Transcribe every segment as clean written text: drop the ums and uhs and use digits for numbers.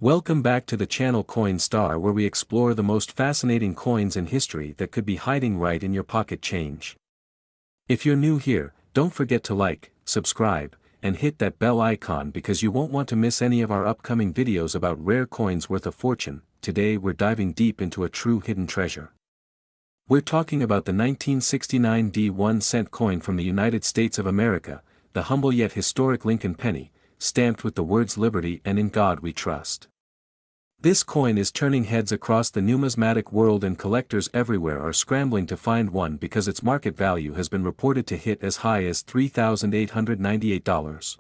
Welcome back to the channel Coin Star, where we explore the most fascinating coins in history that could be hiding right in your pocket change. If you're new here, don't forget to like, subscribe, and hit that bell icon because you won't want to miss any of our upcoming videos about rare coins worth a fortune. Today we're diving deep into a true hidden treasure. We're talking about the 1969 1-cent coin from the United States of America, the humble yet historic Lincoln penny, stamped with the words "Liberty" and "In God We Trust." This coin is turning heads across the numismatic world, and collectors everywhere are scrambling to find one because its market value has been reported to hit as high as $3,898.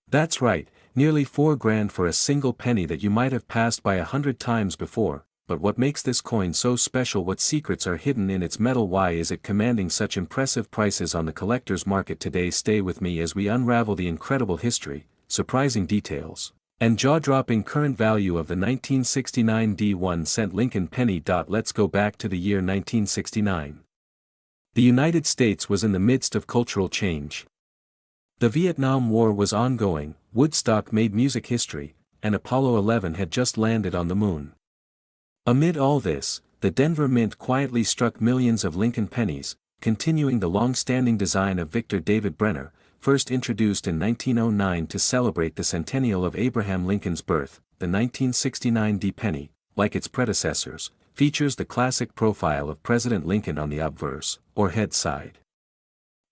That's right, nearly $4,000 for a single penny that you might have passed by 100 times before. But what makes this coin so special? What secrets are hidden in its metal? Why is it commanding such impressive prices on the collector's market today? Stay with me as we unravel the incredible history, surprising details, and jaw-dropping current value of the 1969 1-cent Lincoln penny. Let's go back to the year 1969. The United States was in the midst of cultural change. The Vietnam War was ongoing, Woodstock made music history, and Apollo 11 had just landed on the moon. Amid all this, the Denver Mint quietly struck millions of Lincoln pennies, continuing the long-standing design of Victor David Brenner, first introduced in 1909 to celebrate the centennial of Abraham Lincoln's birth. The 1969 penny, like its predecessors, features the classic profile of President Lincoln on the obverse, or head side.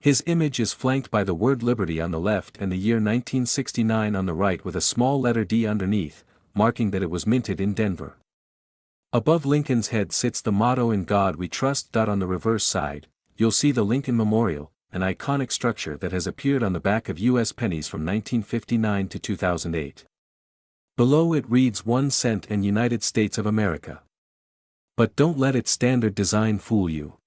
His image is flanked by the word "Liberty" on the left and the year 1969 on the right, with a small letter D underneath, marking that it was minted in Denver. Above Lincoln's head sits the motto "In God We Trust." On the reverse side, you'll see the Lincoln Memorial, an iconic structure that has appeared on the back of U.S. pennies from 1959 to 2008. Below it reads 1 cent and United States of America. But don't let its standard design fool you.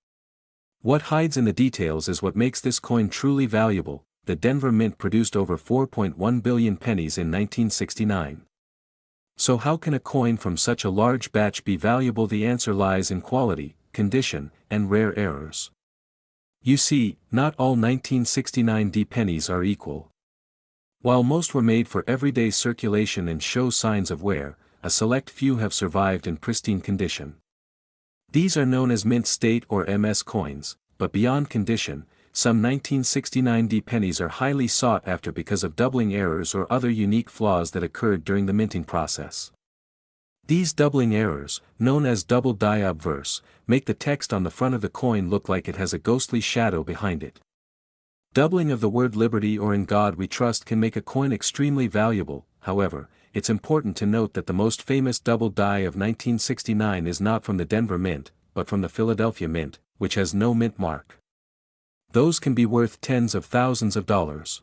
What hides in the details is what makes this coin truly valuable. The Denver Mint produced over 4.1 billion pennies in 1969. So how can a coin from such a large batch be valuable? The answer lies in quality, condition, and rare errors. You see, not all 1969 pennies are equal. While most were made for everyday circulation and show signs of wear, a select few have survived in pristine condition. These are known as mint state or MS coins, but beyond condition, some 1969 pennies are highly sought after because of doubling errors or other unique flaws that occurred during the minting process. These doubling errors, known as double die obverse, make the text on the front of the coin look like it has a ghostly shadow behind it. Doubling of the word "Liberty" or "In God We Trust" can make a coin extremely valuable. However, it's important to note that the most famous double die of 1969 is not from the Denver Mint, but from the Philadelphia Mint, which has no mint mark. Those can be worth tens of thousands of dollars.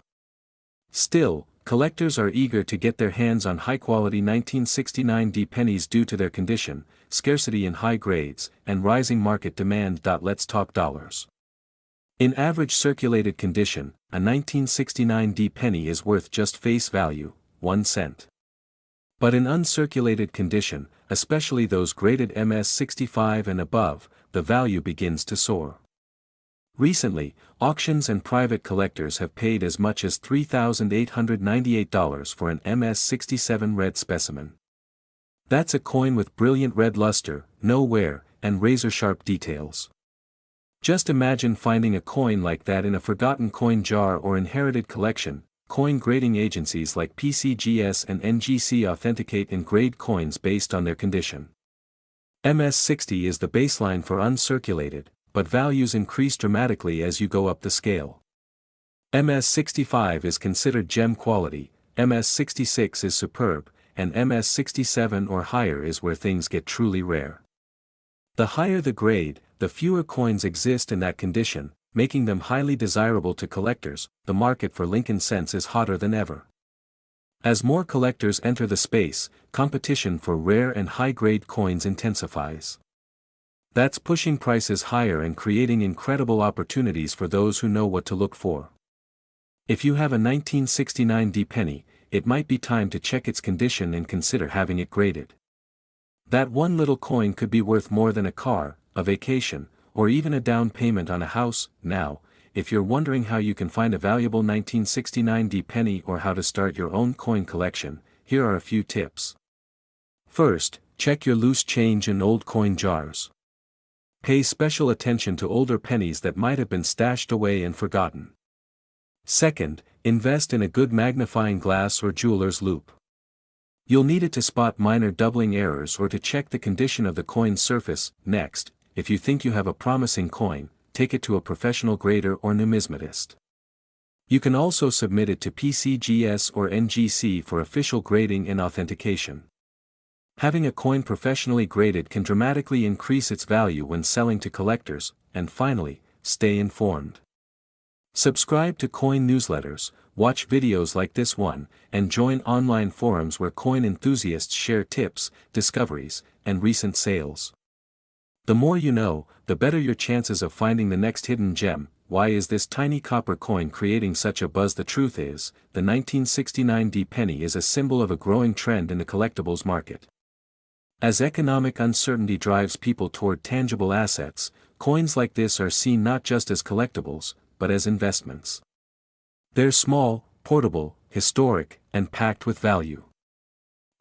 Still, collectors are eager to get their hands on high-quality 1969 pennies due to their condition, scarcity in high grades, and rising market demand. Let's talk dollars. In average circulated condition, a 1969 penny is worth just face value, 1 cent. But in uncirculated condition, especially those graded MS-65 and above, the value begins to soar. Recently, auctions and private collectors have paid as much as $3,898 for an MS-67 red specimen. That's a coin with brilliant red luster, no wear, and razor-sharp details. Just imagine finding a coin like that in a forgotten coin jar or inherited collection. Coin grading agencies like PCGS and NGC authenticate and grade coins based on their condition. MS-60 is the baseline for uncirculated, but values increase dramatically as you go up the scale. MS-65 is considered gem quality, MS-66 is superb, and MS-67 or higher is where things get truly rare. The higher the grade, the fewer coins exist in that condition, making them highly desirable to collectors. The market for Lincoln cents is hotter than ever. As more collectors enter the space, competition for rare and high-grade coins intensifies. That's pushing prices higher and creating incredible opportunities for those who know what to look for. If you have a 1969 penny, it might be time to check its condition and consider having it graded. That one little coin could be worth more than a car, a vacation, or even a down payment on a house. Now, if you're wondering how you can find a valuable 1969 penny or how to start your own coin collection, here are a few tips. First, check your loose change and old coin jars. Pay special attention to older pennies that might have been stashed away and forgotten. Second, invest in a good magnifying glass or jeweler's loupe. You'll need it to spot minor doubling errors or to check the condition of the coin's surface. Next, if you think you have a promising coin, take it to a professional grader or numismatist. You can also submit it to PCGS or NGC for official grading and authentication. Having a coin professionally graded can dramatically increase its value when selling to collectors. And finally, stay informed. Subscribe to coin newsletters, watch videos like this one, and join online forums where coin enthusiasts share tips, discoveries, and recent sales. The more you know, the better your chances of finding the next hidden gem. Why is this tiny copper coin creating such a buzz? The truth is, the 1969 D penny is a symbol of a growing trend in the collectibles market. As economic uncertainty drives people toward tangible assets, coins like this are seen not just as collectibles, but as investments. They're small, portable, historic, and packed with value.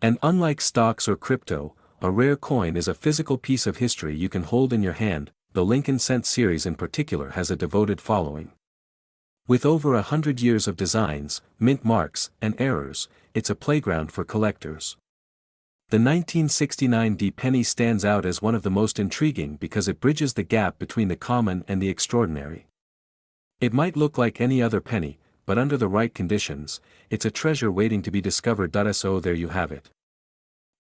And unlike stocks or crypto, a rare coin is a physical piece of history you can hold in your hand. The Lincoln Cent series in particular has a devoted following. With over 100 years of designs, mint marks, and errors, it's a playground for collectors. The 1969 D penny stands out as one of the most intriguing because it bridges the gap between the common and the extraordinary. It might look like any other penny, but under the right conditions, it's a treasure waiting to be discovered. So there you have it.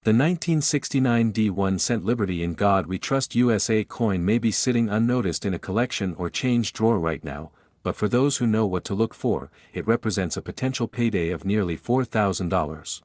The 1969 D 1 cent Liberty in God We Trust USA coin may be sitting unnoticed in a collection or change drawer right now, but for those who know what to look for, it represents a potential payday of nearly $4,000.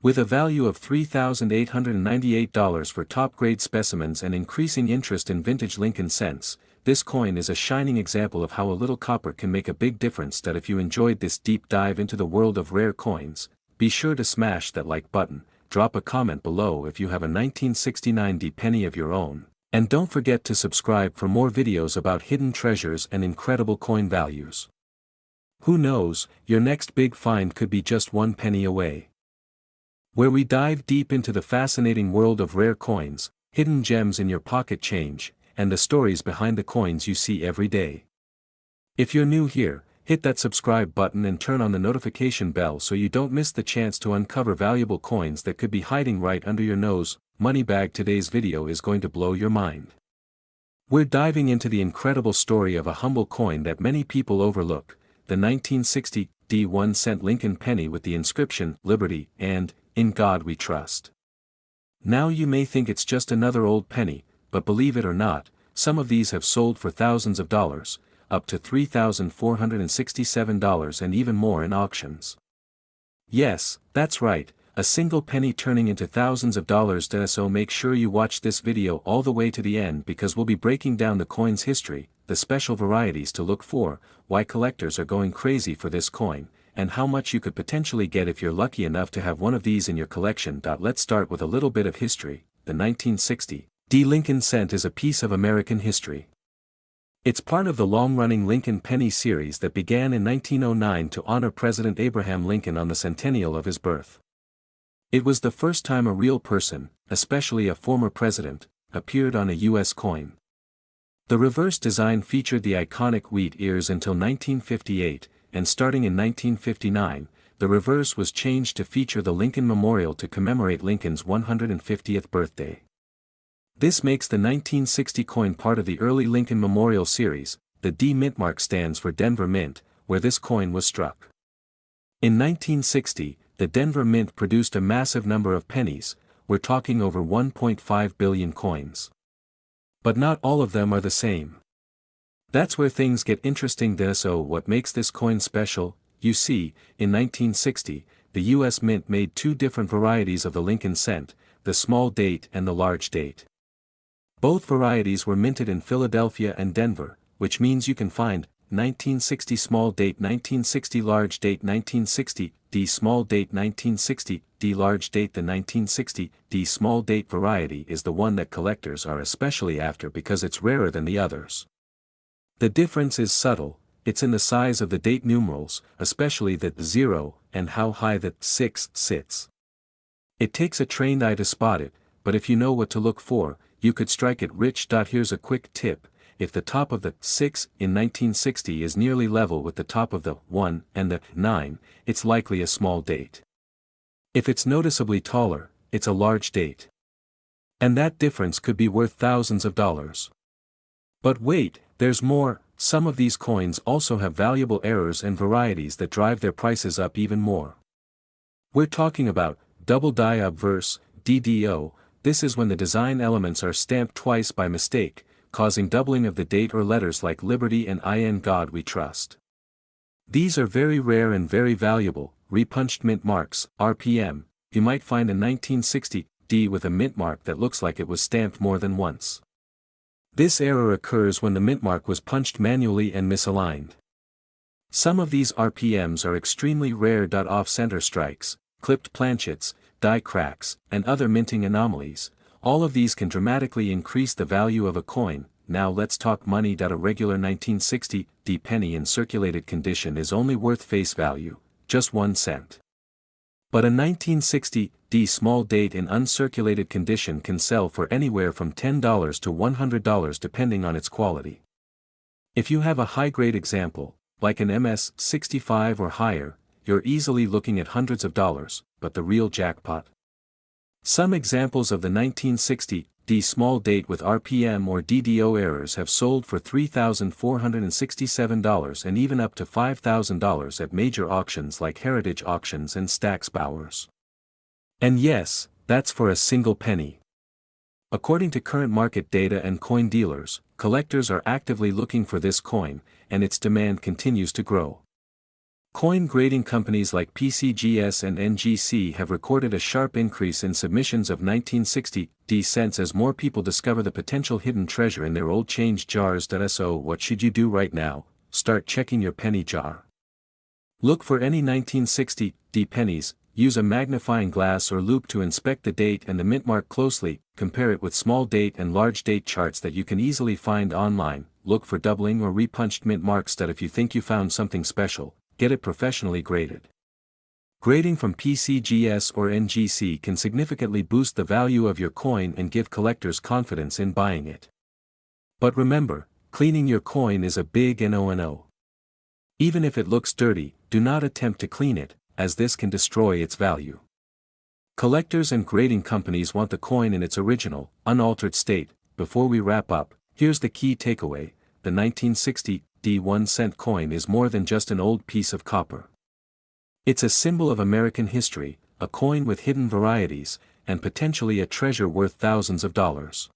With a value of $3,898 for top-grade specimens and increasing interest in vintage Lincoln cents, this coin is a shining example of how a little copper can make a big difference. If you enjoyed this deep dive into the world of rare coins, be sure to smash that like button, drop a comment below if you have a 1969 D penny of your own, and don't forget to subscribe for more videos about hidden treasures and incredible coin values. Who knows, your next big find could be just one penny away. Where we dive deep into the fascinating world of rare coins, hidden gems in your pocket change, and the stories behind the coins you see every day. If you're new here, hit that subscribe button and turn on the notification bell so you don't miss the chance to uncover valuable coins that could be hiding right under your nose. Moneybag, today's video is going to blow your mind. We're diving into the incredible story of a humble coin that many people overlook, the 1960 D 1 cent Lincoln penny with the inscription, Liberty, and, In God We Trust. Now you may think it's just another old penny, but believe it or not, some of these have sold for thousands of dollars, up to $3,467 and even more in auctions. Yes, that's right, a single penny turning into thousands of dollars. So make sure you watch this video all the way to the end because we'll be breaking down the coin's history, the special varieties to look for, why collectors are going crazy for this coin, and how much you could potentially get if you're lucky enough to have one of these in your collection. Let's start with a little bit of history. The 1960 D Lincoln cent is a piece of American history. It's part of the long-running Lincoln penny series that began in 1909 to honor President Abraham Lincoln on the centennial of his birth. It was the first time a real person, especially a former president, appeared on a U.S. coin. The reverse design featured the iconic wheat ears until 1958, and starting in 1959, the reverse was changed to feature the Lincoln Memorial to commemorate Lincoln's 150th birthday. This makes the 1960 coin part of the early Lincoln Memorial series. The D mint mark stands for Denver Mint, where this coin was struck. In 1960, the Denver Mint produced a massive number of pennies, we're talking over 1.5 billion coins. But not all of them are the same. That's where things get interesting. So what makes this coin special? You see, in 1960, the U.S. Mint made two different varieties of the Lincoln cent, the small date and the large date. Both varieties were minted in Philadelphia and Denver, which means you can find 1960 small date, 1960 large date, 1960 D small date, 1960 D large date. The 1960 D small date variety is the one that collectors are especially after because it's rarer than the others. The difference is subtle, it's in the size of the date numerals, especially the 0, and how high the 6 sits. It takes a trained eye to spot it, but if you know what to look for, you could strike it rich. Here's a quick tip: if the top of the 6 in 1960 is nearly level with the top of the 1 and the 9, it's likely a small date. If it's noticeably taller, it's a large date. And that difference could be worth thousands of dollars. But wait, there's more. Some of these coins also have valuable errors and varieties that drive their prices up even more. We're talking about double die obverse, DDO. This is when the design elements are stamped twice by mistake, causing doubling of the date or letters like Liberty and In God We Trust. These are very rare and very valuable. Repunched mint marks, RPM. You might find a 1960 D with a mint mark that looks like it was stamped more than once. This error occurs when the mint mark was punched manually and misaligned. Some of these RPMs are extremely rare. Off-center strikes, clipped planchets, die cracks, and other minting anomalies. All of these can dramatically increase the value of a coin. Now let's talk money. A regular 1960 D penny in circulated condition is only worth face value, just 1 cent. But a 1960 D small date in uncirculated condition can sell for anywhere from $10 to $100 depending on its quality. If you have a high-grade example, like an MS-65 or higher, you're easily looking at hundreds of dollars, but the real jackpot? Some examples of the 1960 D small date with RPM or DDO errors have sold for $3,467 and even up to $5,000 at major auctions like Heritage Auctions and Stack's Bowers. And yes, that's for a single penny. According to current market data and coin dealers, collectors are actively looking for this coin, and its demand continues to grow. Coin grading companies like PCGS and NGC have recorded a sharp increase in submissions of 1960 D cents as more people discover the potential hidden treasure in their old change jars. So what should you do right now? Start checking your penny jar. Look for any 1960 D pennies, use a magnifying glass or loupe to inspect the date and the mint mark closely, compare it with small date and large date charts that you can easily find online, look for doubling or repunched mint marks. If you think you found something special, get it professionally graded. Grading from PCGS or NGC can significantly boost the value of your coin and give collectors confidence in buying it. But remember, cleaning your coin is a big no-no. Even if it looks dirty, do not attempt to clean it, as this can destroy its value. Collectors and grading companies want the coin in its original, unaltered state. Before we wrap up, here's the key takeaway: the 1960 D 1 cent coin is more than just an old piece of copper. It's a symbol of American history, a coin with hidden varieties, and potentially a treasure worth thousands of dollars.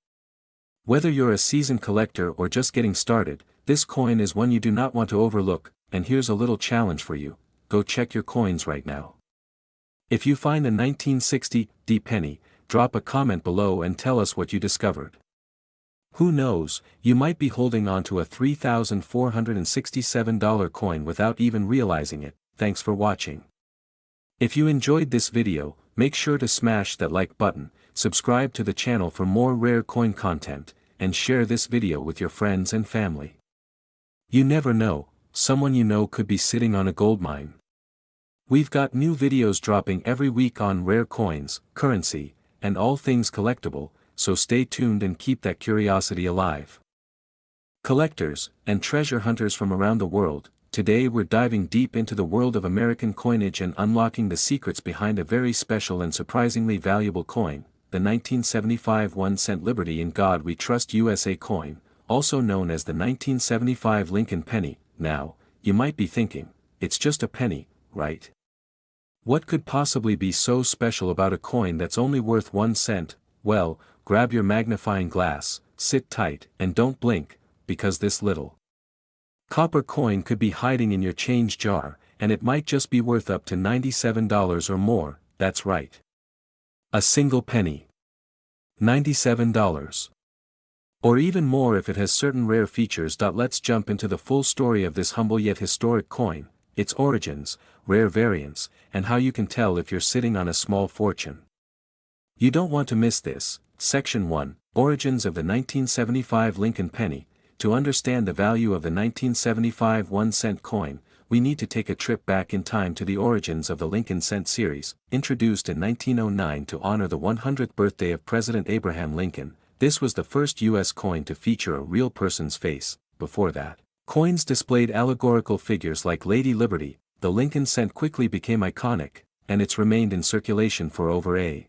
Whether you're a seasoned collector or just getting started, this coin is one you do not want to overlook. And here's a little challenge for you: go check your coins right now. If you find a 1960 D penny, drop a comment below and tell us what you discovered. Who knows, you might be holding on to a $3,467 coin without even realizing it. Thanks for watching. If you enjoyed this video, make sure to smash that like button, subscribe to the channel for more rare coin content, and share this video with your friends and family. You never know, someone you know could be sitting on a goldmine. We've got new videos dropping every week on rare coins, currency, and all things collectible, so stay tuned and keep that curiosity alive. Collectors and treasure hunters from around the world, today we're diving deep into the world of American coinage and unlocking the secrets behind a very special and surprisingly valuable coin, the 1975 1-cent Liberty in God We Trust USA coin, also known as the 1975 Lincoln penny. Now, you might be thinking, it's just a penny, right? What could possibly be so special about a coin that's only worth 1 cent? Well, grab your magnifying glass, sit tight, and don't blink, because this little copper coin could be hiding in your change jar, and it might just be worth up to $97 or more. That's right. A single penny. $97. Or even more if it has certain rare features. Let's jump into the full story of this humble yet historic coin, its origins, rare variants, and how you can tell if you're sitting on a small fortune. You don't want to miss this. Section 1, Origins of the 1975 Lincoln penny. To understand the value of the 1975 1-cent coin, we need to take a trip back in time to the origins of the Lincoln Cent series, introduced in 1909 to honor the 100th birthday of President Abraham Lincoln. This was the first U.S. coin to feature a real person's face. Before that, coins displayed allegorical figures like Lady Liberty. The Lincoln Cent quickly became iconic, and it's remained in circulation for over a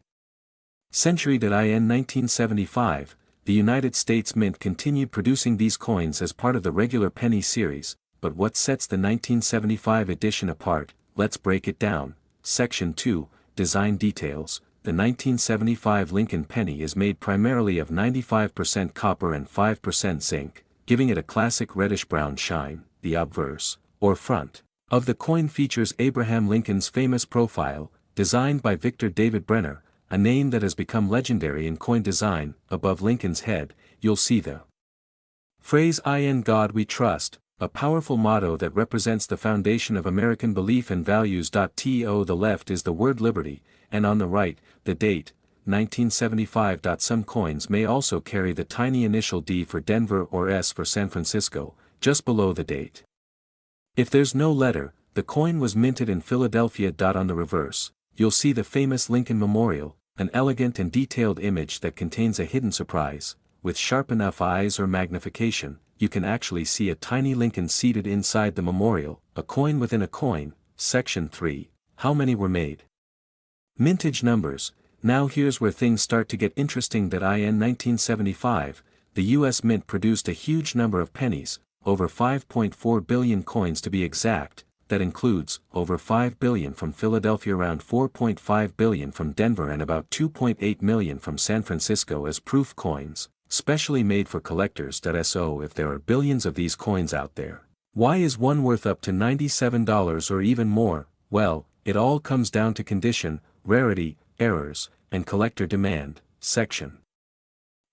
century. In 1975, the United States Mint continued producing these coins as part of the regular penny series, but what sets the 1975 edition apart? Let's break it down. Section 2, Design Details. The 1975 Lincoln penny is made primarily of 95% copper and 5% zinc, giving it a classic reddish-brown shine. The obverse, or front, of the coin features Abraham Lincoln's famous profile, designed by Victor David Brenner, a name that has become legendary in coin design. Above Lincoln's head, you'll see the phrase "In God We Trust," a powerful motto that represents the foundation of American belief and values. To the left is the word liberty, and on the right, the date, 1975. Some coins may also carry the tiny initial D for Denver or S for San Francisco, just below the date. If there's no letter, the coin was minted in Philadelphia. On the reverse, you'll see the famous Lincoln Memorial, an elegant and detailed image that contains a hidden surprise. With sharp enough eyes or magnification, you can actually see a tiny Lincoln seated inside the memorial. A coin within a coin. Section 3, How many were made? Mintage numbers. Now here's where things start to get interesting. In 1975, the U.S. Mint produced a huge number of pennies, over 5.4 billion coins to be exact. That includes over 5 billion from Philadelphia, around 4.5 billion from Denver, and about 2.8 million from San Francisco as proof coins, specially made for collectors. So if there are billions of these coins out there, why is one worth up to $97 or even more? Well, it all comes down to condition, rarity, errors, and collector demand. Section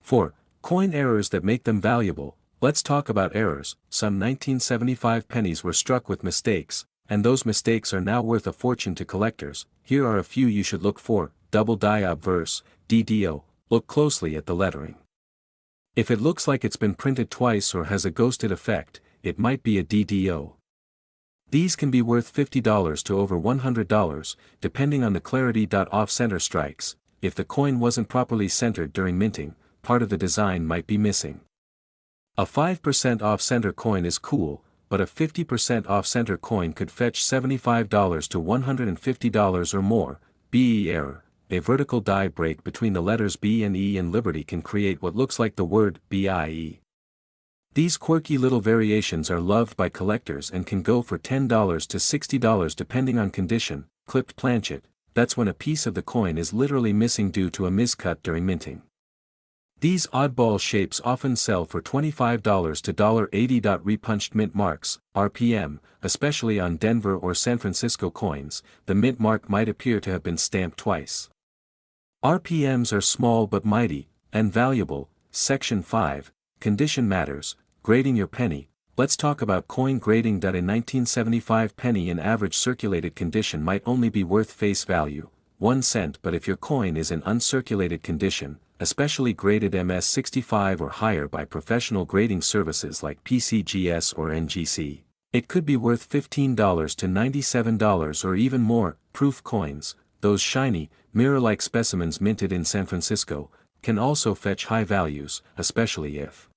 4. Coin errors that make them valuable. Let's talk about errors. Some 1975 pennies were struck with mistakes, and those mistakes are now worth a fortune to collectors. Here are a few you should look for. Double die obverse, DDO. Look closely at the lettering. If it looks like it's been printed twice or has a ghosted effect, it might be a DDO. These can be worth $50 to over $100, depending on the clarity. Off-center strikes. If the coin wasn't properly centered during minting, part of the design might be missing. A 5% off-center coin is cool, but a 50% off-center coin could fetch $75 to $150 or more. BE error. A vertical die break between the letters B and E in Liberty can create what looks like the word BIE. These quirky little variations are loved by collectors and can go for $10 to $60 depending on condition. Clipped planchet. That's when a piece of the coin is literally missing due to a miscut during minting. These oddball shapes often sell for $25 to $80. Repunched mint marks, RPM, especially on Denver or San Francisco coins, the mint mark might appear to have been stamped twice. RPMs are small but mighty, and valuable. Section 5, Condition Matters, Grading Your Penny. Let's talk about coin grading. In 1975 penny in average circulated condition might only be worth face value, 1 cent, but if your coin is in uncirculated condition, especially graded MS65 or higher by professional grading services like PCGS or NGC, it could be worth $15 to $97 or even more. Proof coins, those shiny, mirror-like specimens minted in San Francisco, can also fetch high values, especially if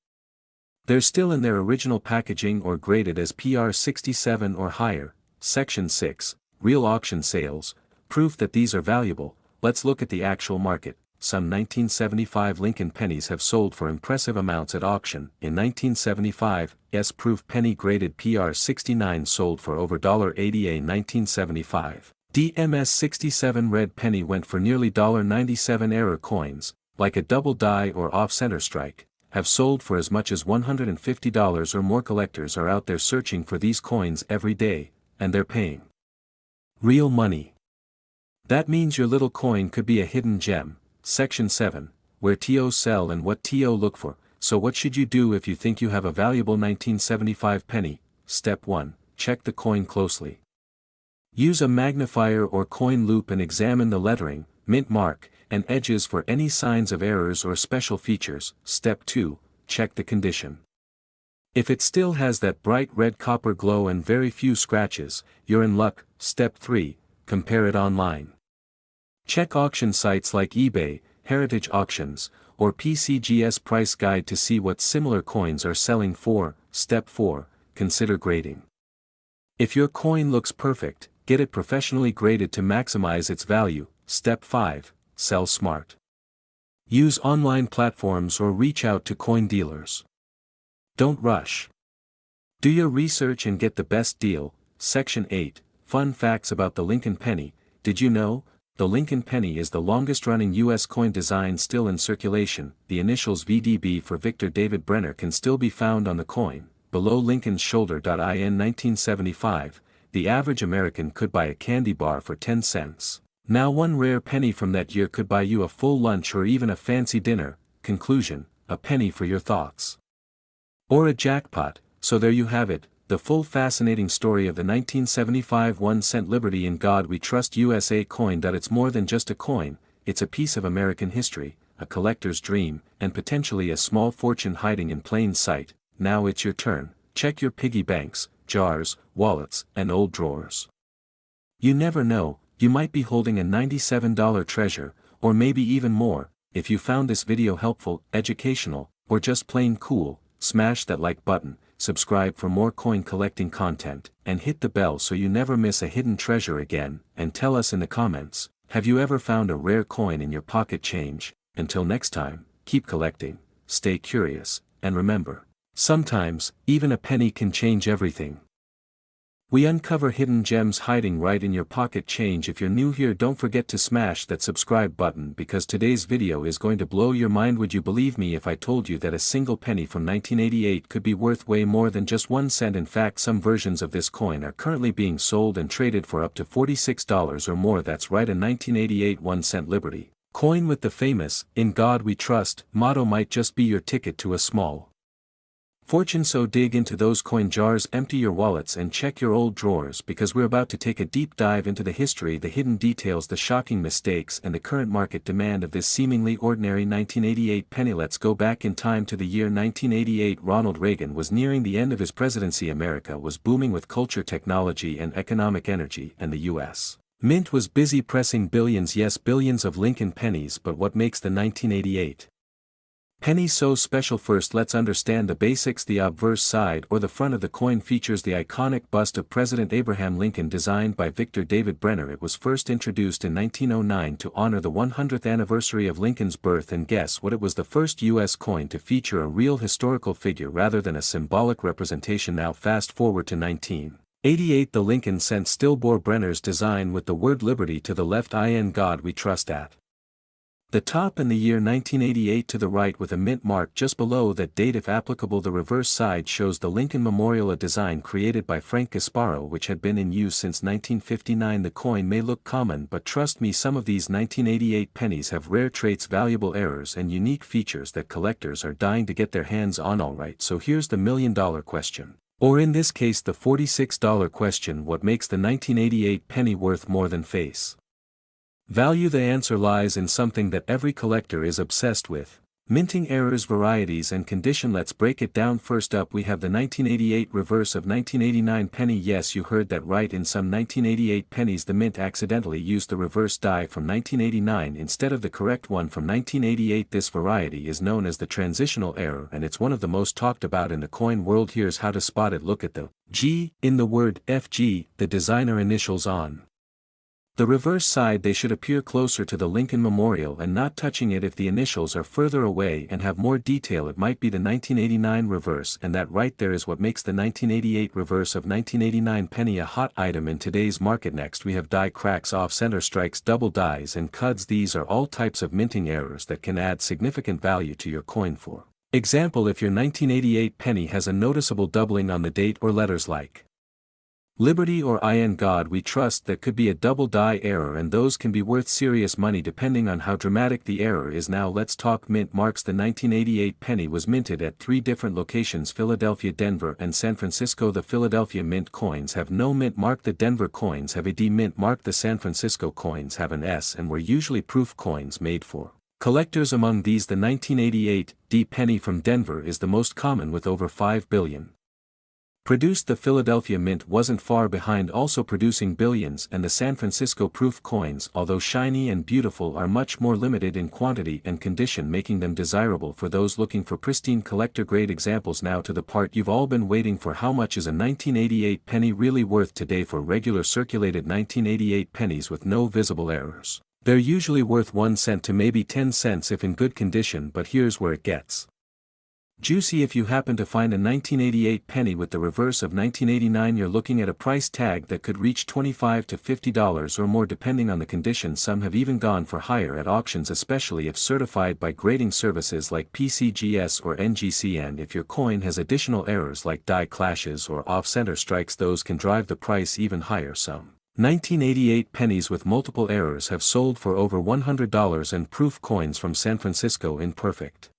they're still in their original packaging or graded as PR67 or higher. Section 6, Real Auction Sales, Proof that these are valuable. Let's look at the actual market. Some 1975 Lincoln pennies have sold for impressive amounts at auction. In 1975, S-proof penny graded PR69 sold for over $80. A 1975 DMS67 red penny went for nearly $97. Error coins, like a double die or off-center strike, have sold for as much as $150 or more. Collectors are out there searching for these coins every day, and they're paying real money. That means your little coin could be a hidden gem. Section 7, Where TOs sell and what TO look for. So what should you do if you think you have a valuable 1975 penny? Step 1, check the coin closely. Use a magnifier or coin loop and examine the lettering, mint mark, and edges for any signs of errors or special features. Step 2, check the condition. If it still has that bright red copper glow and very few scratches, you're in luck. Step 3. Compare it online. Check auction sites like eBay, Heritage Auctions, or PCG's Price Guide to see what similar coins are selling for. Step 4. Consider grading. If your coin looks perfect, get it professionally graded to maximize its value. Step 5. Sell smart. Use online platforms or reach out to coin dealers. Don't rush. Do your research and get the best deal. Section 8. Fun facts about the Lincoln penny. Did you know? The Lincoln penny is the longest-running U.S. coin design still in circulation. The initials VDB for Victor David Brenner can still be found on the coin, below Lincoln's shoulder. In 1975, the average American could buy a candy bar for 10 cents. Now one rare penny from that year could buy you a full lunch or even a fancy dinner. Conclusion: a penny for your thoughts. Or a jackpot. So there you have it, the full fascinating story of the 1975 1-cent Liberty in God We Trust USA coin. It's more than just a coin, it's a piece of American history, a collector's dream, and potentially a small fortune hiding in plain sight. Now it's your turn. Check your piggy banks, jars, wallets, and old drawers. You never know, you might be holding a $97 treasure, or maybe even more. If you found this video helpful, educational, or just plain cool, smash that like button, subscribe for more coin collecting content, and hit the bell so you never miss a hidden treasure again, and tell us in the comments, have you ever found a rare coin in your pocket change? Until next time, keep collecting, stay curious, and remember, sometimes, even a penny can change everything. We uncover hidden gems hiding right in your pocket change. If you're new here, don't forget to smash that subscribe button because today's video is going to blow your mind. Would you believe me if I told you that a single penny from 1988 could be worth way more than just 1 cent? In fact, some versions of this coin are currently being sold and traded for up to $46 or more. That's right, a 1988 1-cent Liberty coin with the famous "In God We Trust" motto might just be your ticket to a small fortune. So dig into those coin jars, empty your wallets, and check your old drawers because we're about to take a deep dive into the history, the hidden details, the shocking mistakes, and the current market demand of this seemingly ordinary 1988 penny. Let's go back in time to the year 1988. Ronald Reagan was nearing the end of his presidency. America was booming with culture, technology, and economic energy, and the U.S. Mint was busy pressing billions, yes, billions of Lincoln pennies. But what makes the 1988 penny so special? First, let's understand the basics. The obverse side or the front of the coin features the iconic bust of President Abraham Lincoln designed by Victor David Brenner. It was first introduced in 1909 to honor the 100th anniversary of Lincoln's birth, and guess what? It was the first U.S. coin to feature a real historical figure rather than a symbolic representation. Now fast forward to 1988. The Lincoln cent still bore Brenner's design with the word Liberty to the left, "In God We Trust" at the top, and the year 1988 to the right with a mint mark just below that date if applicable. The reverse side shows the Lincoln Memorial, a design created by Frank Gasparo which had been in use since 1959. The coin may look common, but trust me, some of these 1988 pennies have rare traits, valuable errors, and unique features that collectors are dying to get their hands on. Alright, so here's the $1,000,000 question. Or in this case the $46 question: what makes the 1988 penny worth more than face value? The answer lies in something that every collector is obsessed with: minting errors, varieties, and condition. Let's break it down. First up, we have the 1988 reverse of 1989 penny. Yes, you heard that right. In some 1988 pennies the mint accidentally used the reverse die from 1989 instead of the correct one from 1988. This variety is known as the transitional error, and it's one of the most talked about in the coin world. Here's how to spot it. Look at the G in the word FG, the designer initials on the reverse side. They should appear closer to the Lincoln Memorial and not touching it. If the initials are further away and have more detail, it might be the 1989 reverse, and that right there is what makes the 1988 reverse of 1989 penny a hot item in today's market. Next we have die cracks, off center strikes, double dies, and cuds. These are all types of minting errors that can add significant value to your coin. For example, if your 1988 penny has a noticeable doubling on the date or letters like Liberty or "In God We Trust," that could be a double die error, and those can be worth serious money depending on how dramatic the error is. Now let's talk mint marks. The 1988 penny was minted at 3 different locations: Philadelphia, Denver, and San Francisco. The Philadelphia mint coins have no mint mark. The Denver coins have a D mint mark. The San Francisco coins have an S and were usually proof coins made for Collectors among these, the 1988 D penny from Denver is the most common with over 5 billion. Produced. The Philadelphia Mint wasn't far behind, also producing billions, and the San Francisco proof coins, although shiny and beautiful, are much more limited in quantity and condition, making them desirable for those looking for pristine collector-grade examples. Now to the part you've all been waiting for: how much is a 1988 penny really worth today? For regular circulated 1988 pennies with no visible errors, they're usually worth 1 cent to maybe 10 cents if in good condition, but here's where it gets juicy. If you happen to find a 1988 penny with the reverse of 1989, you're looking at a price tag that could reach $25 to $50 or more depending on the condition. Some have even gone for higher at auctions, especially if certified by grading services like PCGS or NGC. And if your coin has additional errors like die clashes or off-center strikes, those can drive the price even higher. Some 1988 pennies with multiple errors have sold for over $100, and proof coins from San Francisco in perfect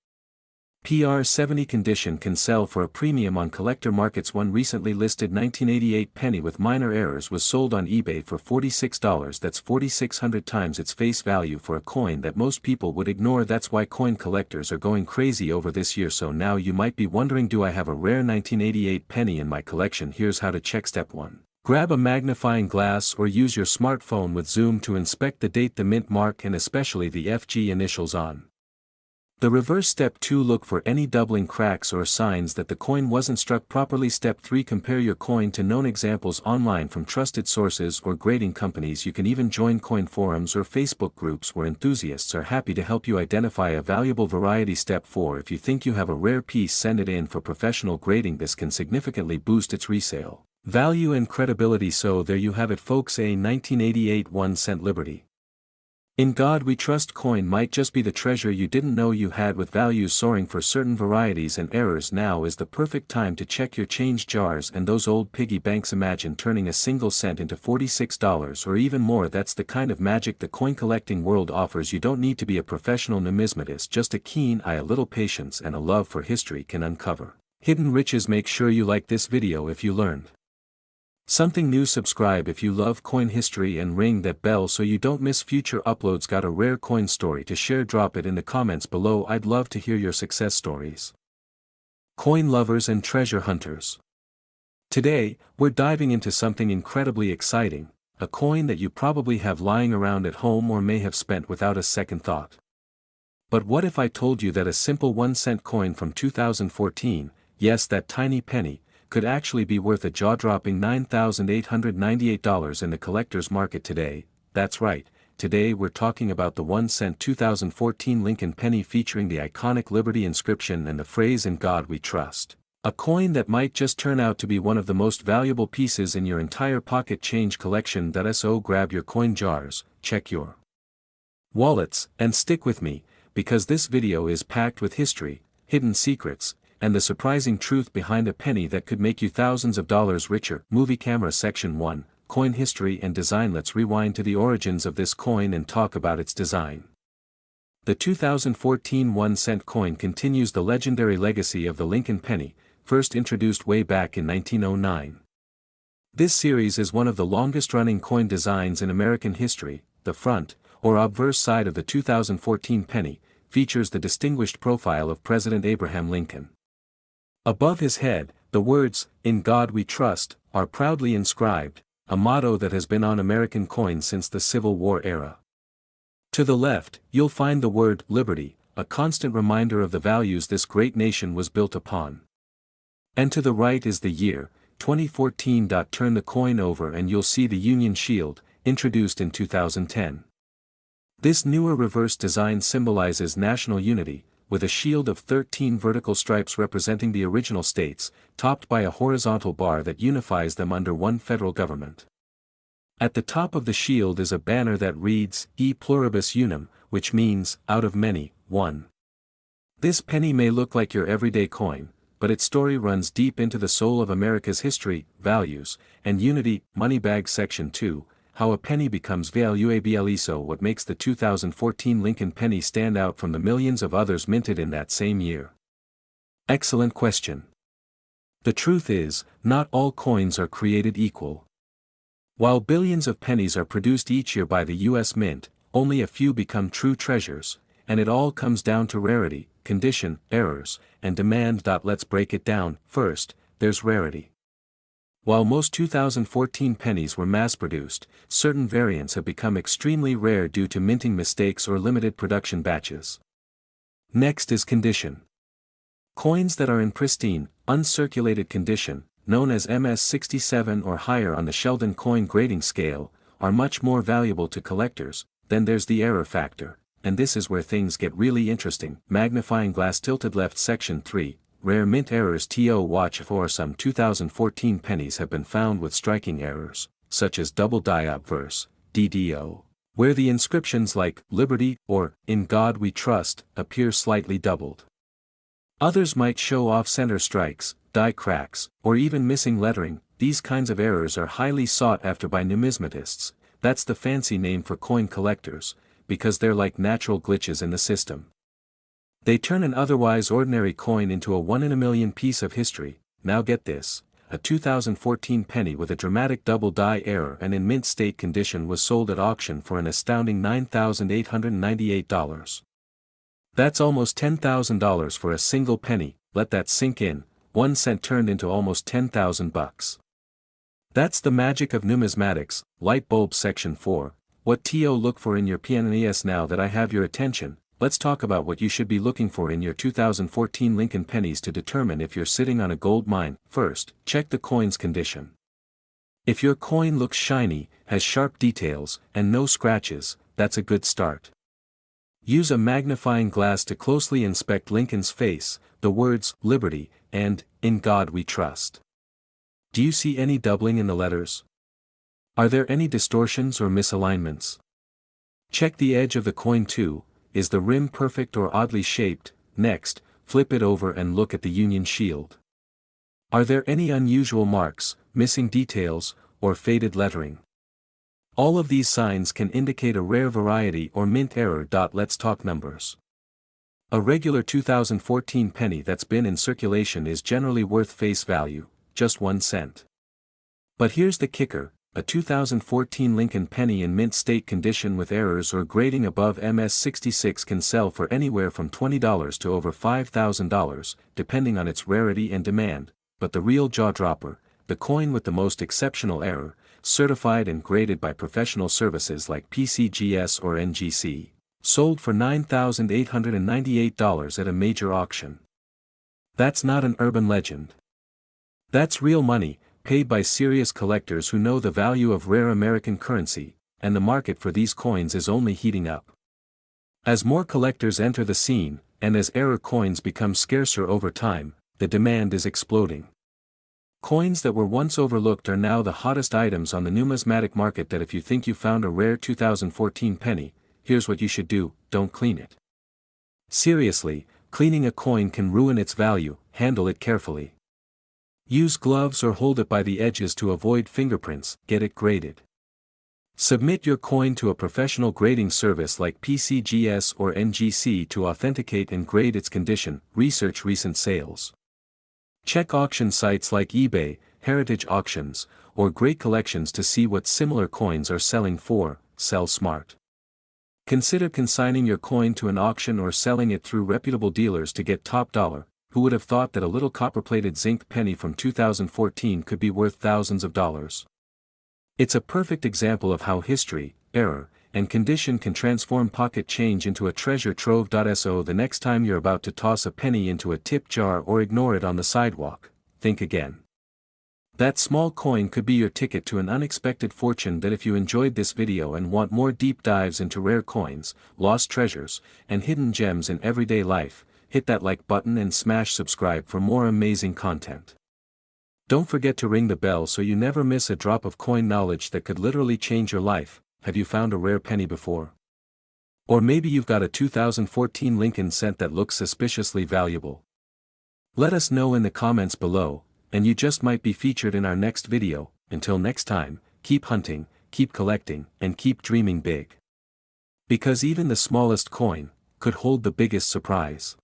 PR 70 condition can sell for a premium on collector markets. One recently listed 1988 penny with minor errors was sold on eBay for $46. That's 4,600 times its face value for a coin that most people would ignore. That's why coin collectors are going crazy over this year. So now you might be wondering, do I have a rare 1988 penny in my collection? Here's how to check. Step 1. Grab a magnifying glass or use your smartphone with zoom to inspect the date, the mint mark, and especially the FG initials on the reverse. Step 2. Look for any doubling cracks or signs that the coin wasn't struck properly. Step 3. Compare your coin to known examples online from trusted sources or grading companies. You can even join coin forums or Facebook groups where enthusiasts are happy to help you identify a valuable variety. Step 4. If you think you have a rare piece, send it in for professional grading. This can significantly boost its resale value and credibility. So there you have it, folks, a 1988 1-cent Liberty In God We Trust coin might just be the treasure you didn't know you had, with values soaring for certain varieties and errors. Now is the perfect time to check your change jars and those old piggy banks. Imagine turning a single cent into $46 or even more. That's the kind of magic the coin collecting world offers. You don't need to be a professional numismatist, just a keen eye, a little patience, and a love for history can uncover hidden riches. Make sure you like this video if you learned something new. Subscribe if you love coin history and ring that bell so you don't miss future uploads. Got a rare coin story to share? Drop it in the comments below. I'd love to hear your success stories. Coin lovers and treasure hunters, today, we're diving into something incredibly exciting, a coin that you probably have lying around at home or may have spent without a second thought. But what if I told you that a simple 1-cent coin from 2014, yes, that tiny penny, could actually be worth a jaw-dropping $9,898 in the collector's market today? That's right, today we're talking about the 1-cent 2014 Lincoln penny featuring the iconic Liberty inscription and the phrase "In God We Trust." A coin that might just turn out to be one of the most valuable pieces in your entire pocket change collection. So grab your coin jars, check your wallets, and stick with me, because this video is packed with history, hidden secrets, and the surprising truth behind a penny that could make you thousands of dollars richer. Movie camera. Section 1, Coin History and Design. Let's rewind to the origins of this coin and talk about its design. The 2014 1-cent coin continues the legendary legacy of the Lincoln penny, first introduced way back in 1909. This series is one of the longest-running coin designs in American history. The front, or obverse side of the 2014 penny, features the distinguished profile of President Abraham Lincoln. Above his head, the words, "In God We Trust," are proudly inscribed, a motto that has been on American coins since the Civil War era. To the left, you'll find the word "Liberty," a constant reminder of the values this great nation was built upon. And to the right is the year, 2014. Turn the coin over and you'll see the Union Shield, introduced in 2010. This newer reverse design symbolizes national unity, with a shield of 13 vertical stripes representing the original states, topped by a horizontal bar that unifies them under one federal government. At the top of the shield is a banner that reads, "E pluribus unum," which means, out of many, one. This penny may look like your everyday coin, but its story runs deep into the soul of America's history, values, and unity. Moneybag. Section 2, How a penny becomes valuable. So what makes the 2014 Lincoln penny stand out from the millions of others minted in that same year? Excellent question. The truth is, not all coins are created equal. While billions of pennies are produced each year by the U.S. Mint, only a few become true treasures, and it all comes down to rarity, condition, errors, and demand. Let's break it down. First, there's rarity. While most 2014 pennies were mass-produced, certain variants have become extremely rare due to minting mistakes or limited production batches. Next is condition. Coins that are in pristine, uncirculated condition, known as MS67 or higher on the Sheldon coin grading scale, are much more valuable to collectors. Then there's the error factor, and this is where things get really interesting. Magnifying glass tilted left section 3, rare mint errors. Watch for some 2014 pennies have been found with striking errors, such as double die obverse, DDO, where the inscriptions like Liberty or In God We Trust appear slightly doubled. Others might show off-center strikes, die cracks, or even missing lettering. These kinds of errors are highly sought after by numismatists. That's the fancy name for coin collectors, because they're like natural glitches in the system. They turn an otherwise ordinary coin into a 1 in a million piece of history. Now get this, a 2014 penny with a dramatic double die error and in mint state condition was sold at auction for an astounding $9,898. That's almost $10,000 for a single penny. Let that sink in. 1 cent turned into almost $10,000. That's the magic of numismatics. Light bulb section 4. What to look for in your pennies. Now that I have your attention, let's talk about what you should be looking for in your 2014 Lincoln pennies to determine if you're sitting on a gold mine. First, check the coin's condition. If your coin looks shiny, has sharp details, and no scratches, that's a good start. Use a magnifying glass to closely inspect Lincoln's face, the words, Liberty, and, In God We Trust. Do you see any doubling in the letters? Are there any distortions or misalignments? Check the edge of the coin too. Is the rim perfect or oddly shaped? Next, flip it over and look at the Union shield. Are there any unusual marks, missing details, or faded lettering? All of these signs can indicate a rare variety or mint error. Let's talk numbers. A regular 2014 penny that's been in circulation is generally worth face value, just 1 cent. But here's the kicker, a 2014 Lincoln penny in mint state condition with errors or grading above MS66 can sell for anywhere from $20 to over $5,000, depending on its rarity and demand. But the real jaw-dropper, the coin with the most exceptional error, certified and graded by professional services like PCGS or NGC, sold for $9,898 at a major auction. That's not an urban legend. That's real money, paid by serious collectors who know the value of rare American currency, and the market for these coins is only heating up. As more collectors enter the scene, and as error coins become scarcer over time, the demand is exploding. Coins that were once overlooked are now the hottest items on the numismatic market. That if you think you found a rare 2014 penny, here's what you should do: don't clean it. Seriously, cleaning a coin can ruin its value. Handle it carefully. Use gloves or hold it by the edges to avoid fingerprints. Get it graded. Submit your coin to a professional grading service like PCGS or NGC to authenticate and grade its condition. Research recent sales. Check auction sites like eBay, Heritage Auctions, or Great Collections to see what similar coins are selling for. Sell smart. Consider consigning your coin to an auction or selling it through reputable dealers to get top dollar. Who would have thought that a little copper-plated zinc penny from 2014 could be worth thousands of dollars? It's a perfect example of how history, error, and condition can transform pocket change into a treasure trove. So the next time you're about to toss a penny into a tip jar or ignore it on the sidewalk, think again. That small coin could be your ticket to an unexpected fortune. That if you enjoyed this video and want more deep dives into rare coins, lost treasures, and hidden gems in everyday life, hit that like button and smash subscribe for more amazing content. Don't forget to ring the bell so you never miss a drop of coin knowledge that could literally change your life. Have you found a rare penny before? Or maybe you've got a 2014 Lincoln cent that looks suspiciously valuable. Let us know in the comments below, and you just might be featured in our next video. Until next time, keep hunting, keep collecting, and keep dreaming big. Because even the smallest coin could hold the biggest surprise.